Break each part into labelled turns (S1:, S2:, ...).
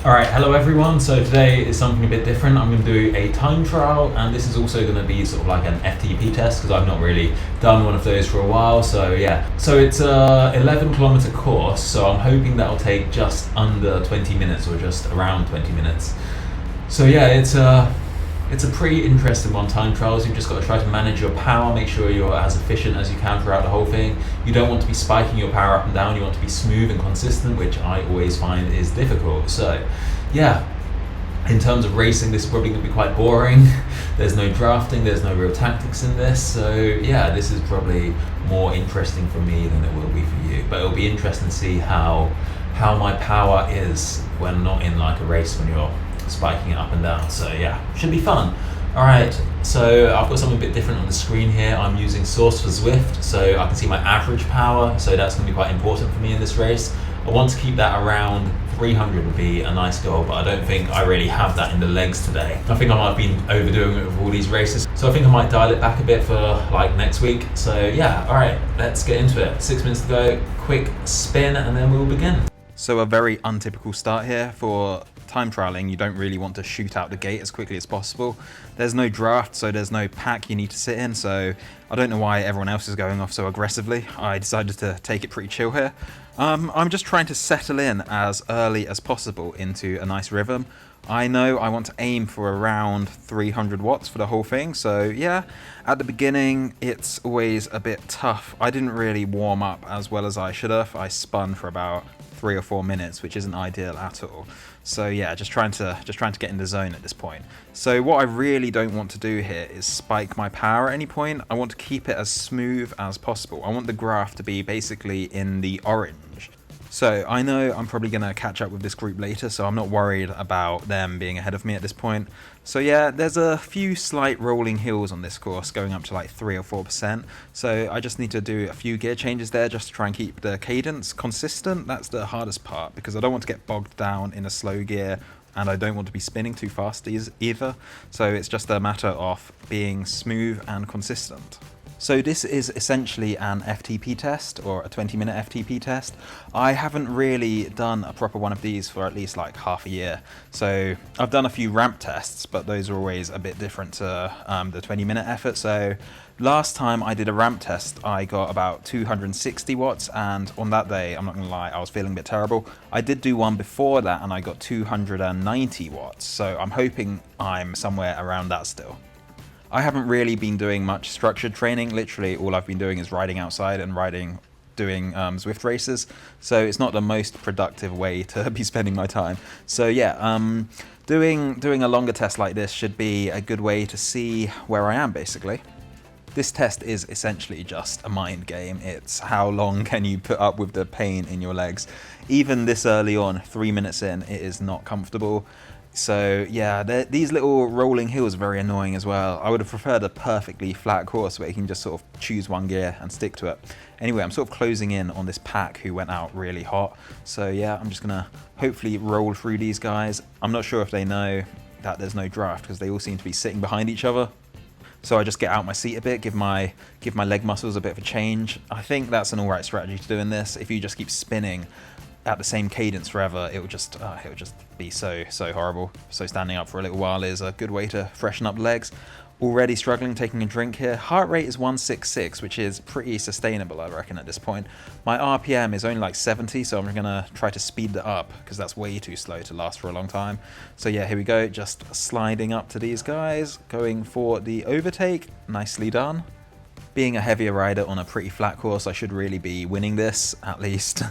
S1: Alright, hello everyone. So today is something a bit different. I'm going to do a time trial, and this is also going to be sort of like an FTP test because I've not really done one of those for a while. So yeah, so it's a 11-kilometer course, so I'm hoping that'll take just under 20 minutes or just around 20 minutes. So yeah, it's a pretty interesting one, time trials. You've just got to try to manage your power, make sure you're as efficient as you can throughout the whole thing. You don't want to be spiking your power up and down, you want to be smooth and consistent, which I always find is difficult. So yeah, in terms of racing, this is probably going to be quite boring. There's no drafting, there's no real tactics in this. So yeah, this is probably more interesting for me than it will be for you. But it'll be interesting to see how my power is when not in like a race, when you're spiking it up and down. So yeah, should be fun. Alright, so I've got something a bit different on the screen here. I'm using Source for Zwift, so I can see my average power, so that's going to be quite important for me in this race. I want to keep that around 300 would be a nice goal, but I don't think I really have that in the legs today. I think I might have been overdoing it with all these races, so I think I might dial it back a bit for like next week. So yeah, alright, let's get into it. 6 minutes to go, quick spin, and then we'll begin.
S2: So a very untypical start here for time trialing. You don't really want to shoot out the gate as quickly as possible. There's no draft, so there's no pack you need to sit in, so I don't know why everyone else is going off so aggressively. I decided to take it pretty chill here. I'm just trying to settle in as early as possible into a nice rhythm. I know I want to aim for around 300 watts for the whole thing, so yeah, at the beginning it's always a bit tough. I didn't really warm up as well as I should have. I spun for about 3 or 4 minutes, which isn't ideal at all. So yeah, just trying to get in the zone at this point. So what I really don't want to do here is spike my power at any point. I want to keep it as smooth as possible. I want the graph to be basically in the orange. So I know I'm probably going to catch up with this group later, so I'm not worried about them being ahead of me at this point. So yeah, there's a few slight rolling hills on this course, going up to like 3 or 4%. So I just need to do a few gear changes there just to try and keep the cadence consistent. That's the hardest part, because I don't want to get bogged down in a slow gear, and I don't want to be spinning too fast either. So it's just a matter of being smooth and consistent. So this is essentially an FTP test, or a 20-minute FTP test. I haven't really done a proper one of these for at least like half a year. So I've done a few ramp tests, but those are always a bit different to the 20-minute effort. So last time I did a ramp test, I got about 260 watts, and on that day, I'm not gonna lie, I was feeling a bit terrible. I did do one before that, and I got 290 watts. So I'm hoping I'm somewhere around that still. I haven't really been doing much structured training. Literally all I've been doing is riding outside and doing Zwift races. So it's not the most productive way to be spending my time. So yeah, doing a longer test like this should be a good way to see where I am basically. This test is essentially just a mind game. It's how long can you put up with the pain in your legs. Even this early on, 3 minutes in, it is not comfortable. So yeah, these little rolling hills are very annoying as well. I would have preferred a perfectly flat course where you can just sort of choose one gear and stick to it. Anyway, I'm sort of closing in on this pack who went out really hot. So yeah, I'm just gonna hopefully roll through these guys. I'm not sure if they know that there's no draft because they all seem to be sitting behind each other. So I just get out my seat a bit, give my leg muscles a bit of a change. I think that's an alright strategy to do in this. If you just keep spinning at the same cadence forever, it would just be so horrible. So standing up for a little while is a good way to freshen up the legs. Already struggling taking a drink here. Heart rate is 166, which is pretty sustainable, I reckon, at this point. My RPM is only like 70, so I'm gonna try to speed that up because that's way too slow to last for a long time. So yeah, here we go, just sliding up to these guys, going for the overtake. Nicely done. Being a heavier rider on a pretty flat course, I should really be winning this, at least.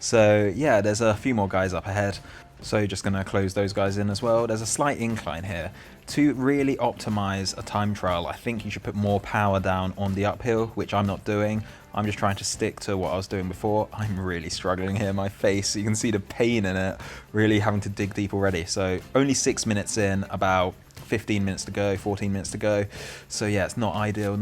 S2: So yeah, there's a few more guys up ahead. So just gonna close those guys in as well. There's a slight incline here. To really optimize a time trial, I think you should put more power down on the uphill, which I'm not doing. I'm just trying to stick to what I was doing before. I'm really struggling here. My face, you can see the pain in it, really having to dig deep already. So only 6 minutes in, about 15 minutes to go, 14 minutes to go. So yeah, it's not ideal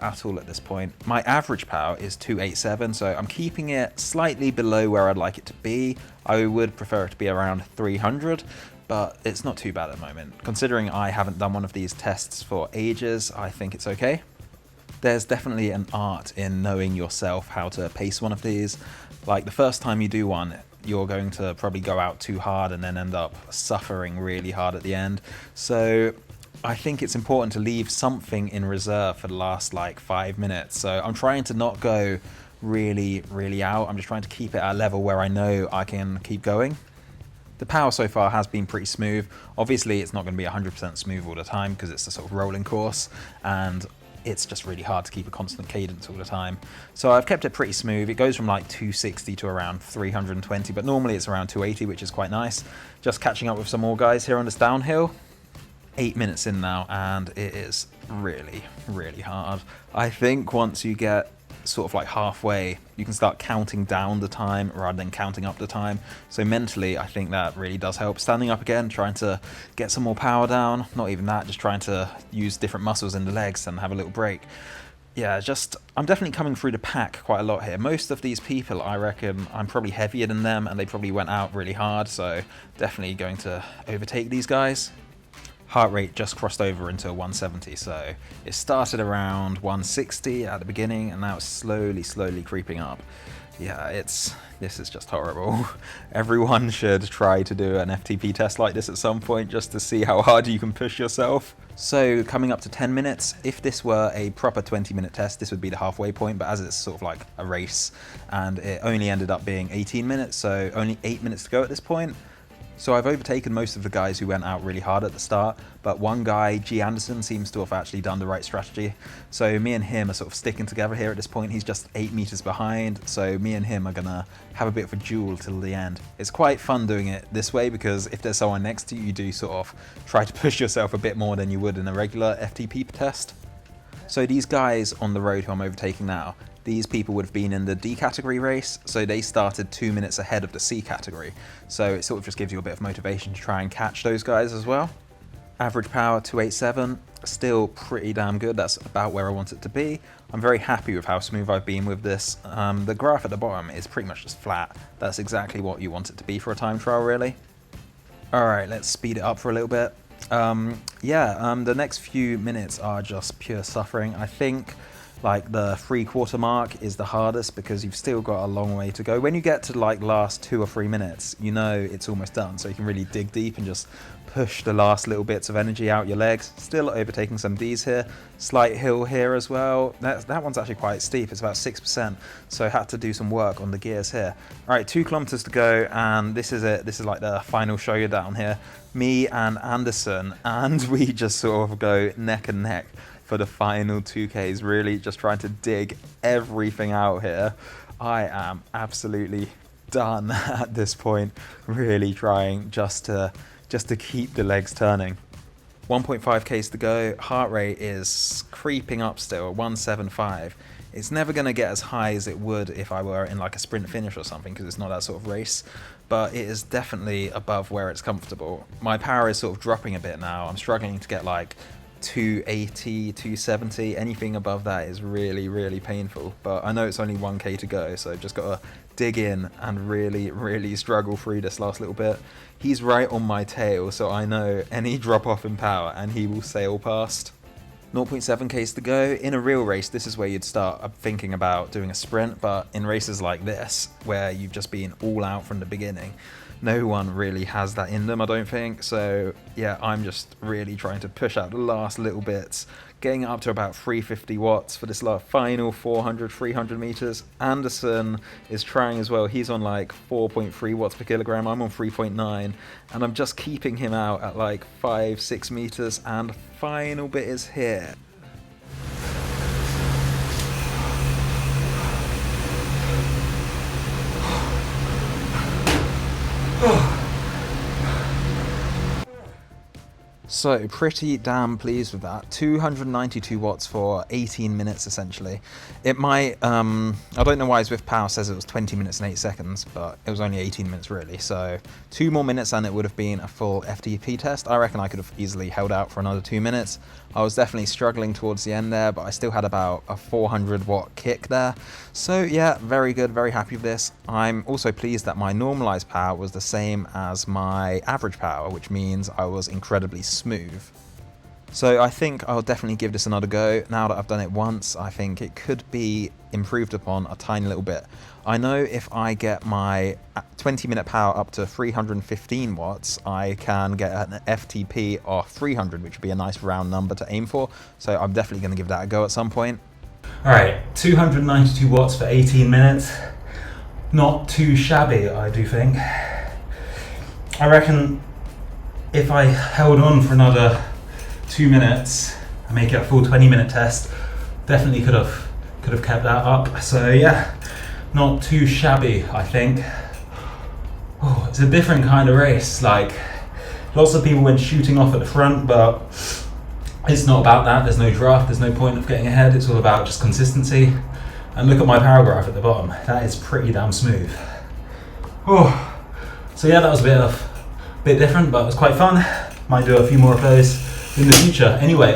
S2: at all at this point. My average power is 287, so I'm keeping it slightly below where I'd like it to be. I would prefer it to be around 300, but it's not too bad at the moment. Considering I haven't done one of these tests for ages, I think it's okay. There's definitely an art in knowing yourself how to pace one of these. Like the first time you do one, you're going to probably go out too hard and then end up suffering really hard at the end. So I think it's important to leave something in reserve for the last like 5 minutes. So I'm trying to not go really out. I'm just trying to keep it at a level where I know I can keep going. The power so far has been pretty smooth. Obviously, it's not going to be 100% smooth all the time because it's a sort of rolling course, and it's just really hard to keep a constant cadence all the time. So I've kept it pretty smooth. It goes from like 260 to around 320, but normally it's around 280, which is quite nice. Just catching up with some more guys here on this downhill. 8 minutes in now, and it is really hard. I think once you get sort of like halfway, you can start counting down the time rather than counting up the time. So mentally, I think that really does help. Standing up again, trying to get some more power down. Not even that, just trying to use different muscles in the legs and have a little break. Yeah, I'm definitely coming through the pack quite a lot here. Most of these people, I reckon, I'm probably heavier than them, and they probably went out really hard. So definitely going to overtake these guys. Heart rate just crossed over into 170, so it started around 160 at the beginning, and now it's slowly creeping up. Yeah, this is just horrible. Everyone should try to do an FTP test like this at some point just to see how hard you can push yourself. So coming up to 10 minutes, if this were a proper 20-minute test, this would be the halfway point, but as it's sort of like a race, and it only ended up being 18 minutes, so only 8 minutes to go at this point. So I've overtaken most of the guys who went out really hard at the start, but one guy, G. Anderson, seems to have actually done the right strategy. So me and him are sort of sticking together here at this point. He's just 8 meters behind, so me and him are gonna have a bit of a duel till the end. It's quite fun doing it this way because if there's someone next to you, you do sort of try to push yourself a bit more than you would in a regular FTP test. So these guys on the road who I'm overtaking now, these people would have been in the D category race, so they started 2 minutes ahead of the C category. So it sort of just gives you a bit of motivation to try and catch those guys as well. Average power 287, still pretty damn good. That's about where I want it to be. I'm very happy with how smooth I've been with this. The graph at the bottom is pretty much just flat. That's exactly what you want it to be for a time trial, really. All right, let's speed it up for a little bit. The next few minutes are just pure suffering. I think like the 3/4 mark is the hardest because you've still got a long way to go. When you get to like last 2 or 3 minutes, you know it's almost done, so you can really dig deep and just push the last little bits of energy out your legs. Still overtaking some Ds here. Slight hill here as well. That one's actually quite steep. It's about 6%, so I had to do some work on the gears here. All right, 2 kilometers to go, and this is it. This is like the final showdown here. Me and Anderson, and we just sort of go neck and neck for the final 2Ks, really just trying to dig everything out here. I am absolutely done at this point, really trying just to keep the legs turning. 1.5Ks to go, heart rate is creeping up still, 175. It's never going to get as high as it would if I were in like a sprint finish or something, because it's not that sort of race, but it is definitely above where it's comfortable. My power is sort of dropping a bit now. I'm struggling to get like 280, 270, anything above that is really painful, but I know it's only 1K to go, so just gotta dig in and really struggle through this last little bit. He's right on my tail, so I know any drop off in power and he will sail past. 0.7Ks to go. In a real race, this is where you'd start thinking about doing a sprint, but in races like this, where you've just been all out from the beginning, no one really has that in them, I don't think. So yeah, I'm just really trying to push out the last little bits, getting up to about 350 watts for this final 300 meters. Anderson is trying as well. He's on like 4.3 watts per kilogram. I'm on 3.9, and I'm just keeping him out at like 5-6 meters, and the final bit is here. So pretty damn pleased with that. 292 watts for 18 minutes essentially. It might, I don't know why Zwift Power says it was 20 minutes and 8 seconds, but it was only 18 minutes really. So 2 more minutes and it would have been a full FTP test. I reckon I could have easily held out for another 2 minutes. I was definitely struggling towards the end there, but I still had about a 400 watt kick there. So yeah, very good, very happy with this. I'm also pleased that my normalized power was the same as my average power, which means I was incredibly smooth. So I think I'll definitely give this another go. Now that I've done it once, I think it could be improved upon a tiny little bit. I know if I get my 20-minute power up to 315 watts, I can get an FTP of 300, which would be a nice round number to aim for. So I'm definitely going to give that a go at some point.
S1: All right, 292 watts for 18 minutes. Not too shabby, I do think. I reckon if I held on for another 2 minutes and make it a full 20-minute test, definitely could have kept that up. So yeah, not too shabby, I think. Oh, it's a different kind of race. Like, lots of people went shooting off at the front, but it's not about that. There's no draft, there's no point of getting ahead. It's all about just consistency. And look at my power graph at the bottom. That is pretty damn smooth. Oh, so yeah, that was a bit different, but it was quite fun. Might do a few more of those in the future. Anyway,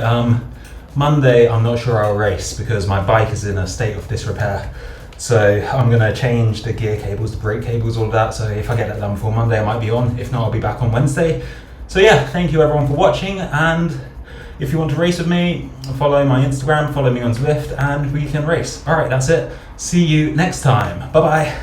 S1: Monday I'm not sure I'll race because my bike is in a state of disrepair. So I'm gonna change the gear cables, the brake cables, all of that. So if I get that done before Monday, I might be on. If not, I'll be back on Wednesday. So yeah, thank you everyone for watching. And if you want to race with me, follow my Instagram, follow me on Zwift, and we can race. All right, that's it. See you next time. Bye-bye.